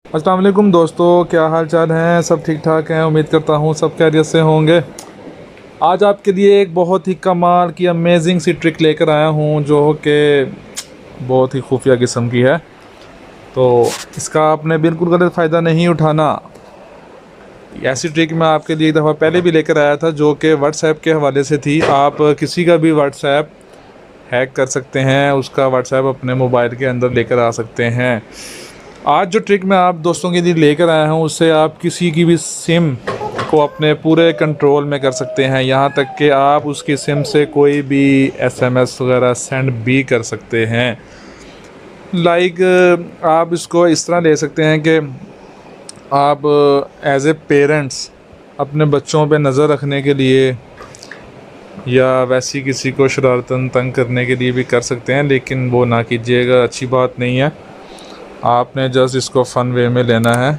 अस्सलाम वालेकुम दोस्तों, क्या हाल चाल हैं। सब ठीक ठाक हैं। उम्मीद करता हूँ सब खैरियत से होंगे। आज आपके लिए एक बहुत ही कमाल की अमेजिंग सी ट्रिक लेकर आया हूँ जो कि बहुत ही खुफिया किस्म की है। तो इसका आपने बिल्कुल गलत फ़ायदा नहीं उठाना। ऐसी ट्रिक मैं आपके लिए एक दफ़ा पहले भी लेकर आया था जो कि व्हाट्सएप के हवाले से थी। आप किसी का भी व्हाट्सएप हैक कर सकते हैं, उसका व्हाट्सएप अपने मोबाइल के अंदर लेकर आ सकते हैं। आज जो ट्रिक मैं आप दोस्तों के लिए लेकर आया हूँ उससे आप किसी की भी सिम को अपने पूरे कंट्रोल में कर सकते हैं। यहाँ तक कि आप उसकी सिम से कोई भी एसएमएस वगैरह सेंड भी कर सकते हैं। आप इसको इस तरह ले सकते हैं कि आप एज ए पेरेंट्स अपने बच्चों पे नज़र रखने के लिए या वैसी किसी को शरारतन तंग करने के लिए भी कर सकते हैं, लेकिन वो ना कीजिएगा, अच्छी बात नहीं है। आपने जस्ट इसको फ़न वे में लेना है।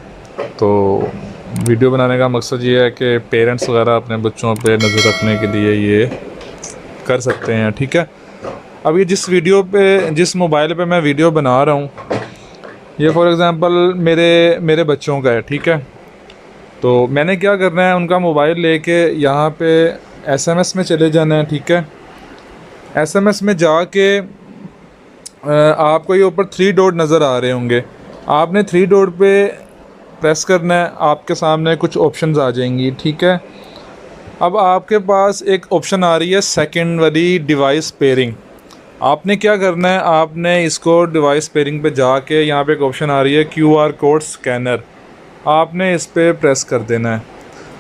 तो वीडियो बनाने का मकसद ये है कि पेरेंट्स वगैरह अपने बच्चों पे नज़र रखने के लिए ये कर सकते हैं, ठीक है। अब ये जिस मोबाइल पे मैं वीडियो बना रहा हूँ, ये फॉर एग्ज़ाम्पल मेरे बच्चों का है, ठीक है। तो मैंने क्या करना है, उनका मोबाइल लेके यहाँ पे एसएमएस में चले जाना है, ठीक है। एसएमएस में जाके आपको ये ऊपर 3 डॉट नज़र आ रहे होंगे। आपने 3 डॉट पे प्रेस करना है, आपके सामने कुछ ऑप्शंस आ जाएंगी, ठीक है। अब आपके पास एक ऑप्शन आ रही है सेकंड वाली, डिवाइस पेयरिंग। आपने क्या करना है, आपने इसको डिवाइस पेयरिंग पे जाके यहाँ पे एक ऑप्शन आ रही है क्यूआर कोड स्कैनर, आपने इस पर प्रेस कर देना है।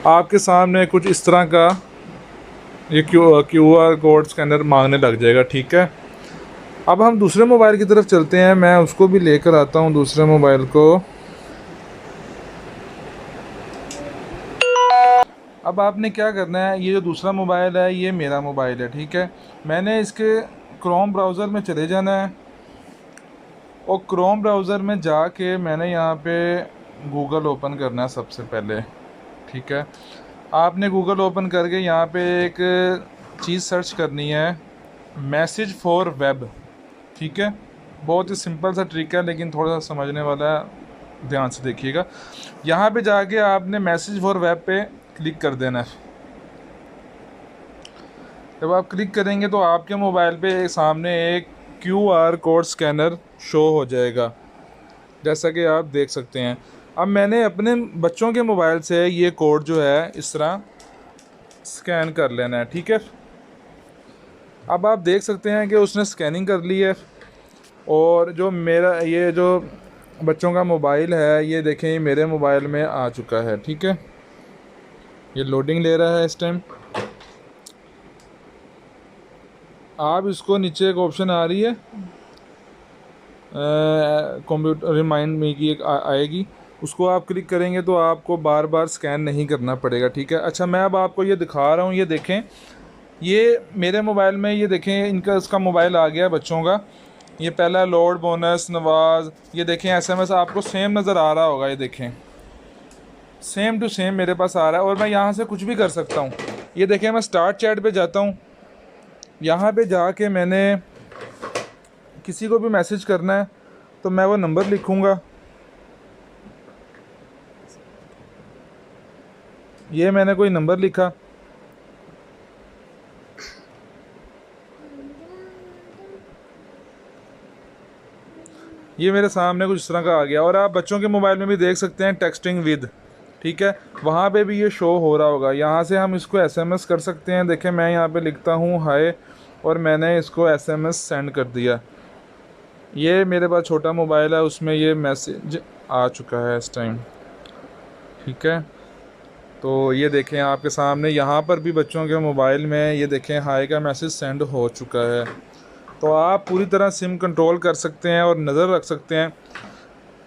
आपके सामने कुछ इस तरह का ये क्यूआर कोड स्कैनर मांगने लग जाएगा, ठीक है। अब हम दूसरे मोबाइल की तरफ चलते हैं। मैं उसको भी लेकर आता हूँ, दूसरे मोबाइल को। अब आपने क्या करना है, ये जो दूसरा मोबाइल है ये मेरा मोबाइल है, ठीक है। मैंने इसके क्रोम ब्राउज़र में चले जाना है और क्रोम ब्राउज़र में जाके मैंने यहाँ पे गूगल ओपन करना है सबसे पहले, ठीक है। आपने गूगल ओपन करके यहाँ पे एक चीज़ सर्च करनी है, मैसेज फॉर वेब, ठीक है। बहुत ही सिंपल सा ट्रिक है लेकिन थोड़ा सा समझने वाला है, ध्यान से देखिएगा। यहाँ पे जाके आपने मैसेज फॉर वेब पे क्लिक कर देना है। जब आप क्लिक करेंगे तो आपके मोबाइल पे सामने एक क्यूआर कोड स्कैनर शो हो जाएगा, जैसा कि आप देख सकते हैं। अब मैंने अपने बच्चों के मोबाइल से ये कोड जो है इस तरह स्कैन कर लेना है, ठीक है। अब आप देख सकते हैं कि उसने स्कैनिंग कर ली है और ये जो बच्चों का मोबाइल है ये देखें, ये मेरे मोबाइल में आ चुका है, ठीक है। ये लोडिंग ले रहा है इस टाइम। आप इसको नीचे एक ऑप्शन आ रही है कंप्यूटर रिमाइंड मी की एक आएगी, उसको आप क्लिक करेंगे तो आपको बार बार स्कैन नहीं करना पड़ेगा, ठीक है। अच्छा, मैं अब आपको ये दिखा रहा हूँ, ये देखें, ये मेरे मोबाइल में, ये देखें इसका मोबाइल आ गया बच्चों का। ये पहला लोड बोनस नवाज, ये देखें एसएमएस आपको सेम नज़र आ रहा होगा, ये देखें सेम टू सेम मेरे पास आ रहा है और मैं यहाँ से कुछ भी कर सकता हूँ। ये देखें, मैं स्टार्ट चैट पे जाता हूँ, यहाँ पे जाके मैंने किसी को भी मैसेज करना है तो मैं वो नंबर लिखूँगा। ये मैंने कोई नंबर लिखा, ये मेरे सामने कुछ इस तरह का आ गया। और आप बच्चों के मोबाइल में भी देख सकते हैं टेक्सटिंग विद, ठीक है, वहाँ पे भी ये शो हो रहा होगा। यहाँ से हम इसको एसएमएस कर सकते हैं। देखें, मैं यहाँ पे लिखता हूँ हाय और मैंने इसको एसएमएस सेंड कर दिया। ये मेरे पास छोटा मोबाइल है, उसमें ये मैसेज आ चुका है इस टाइम, ठीक है। तो ये देखें आपके सामने, यहाँ पर भी बच्चों के मोबाइल में ये देखें हाय का मैसेज सेंड हो चुका है। तो आप पूरी तरह सिम कंट्रोल कर सकते हैं और नज़र रख सकते हैं,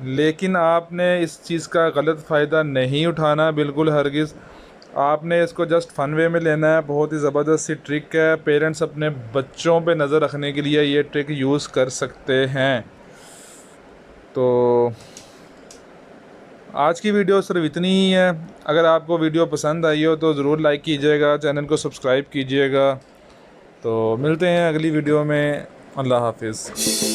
लेकिन आपने इस चीज़ का गलत फ़ायदा नहीं उठाना, बिल्कुल हरगिज़। आपने इसको जस्ट फ़न वे में लेना है। बहुत ही ज़बरदस्त सी ट्रिक है, पेरेंट्स अपने बच्चों पे नज़र रखने के लिए ये ट्रिक यूज़ कर सकते हैं। तो आज की वीडियो सिर्फ इतनी ही है। अगर आपको वीडियो पसंद आई हो तो ज़रूर लाइक कीजिएगा, चैनल को सब्सक्राइब कीजिएगा। तो मिलते हैं अगली वीडियो में। अल्लाह हाफिज़।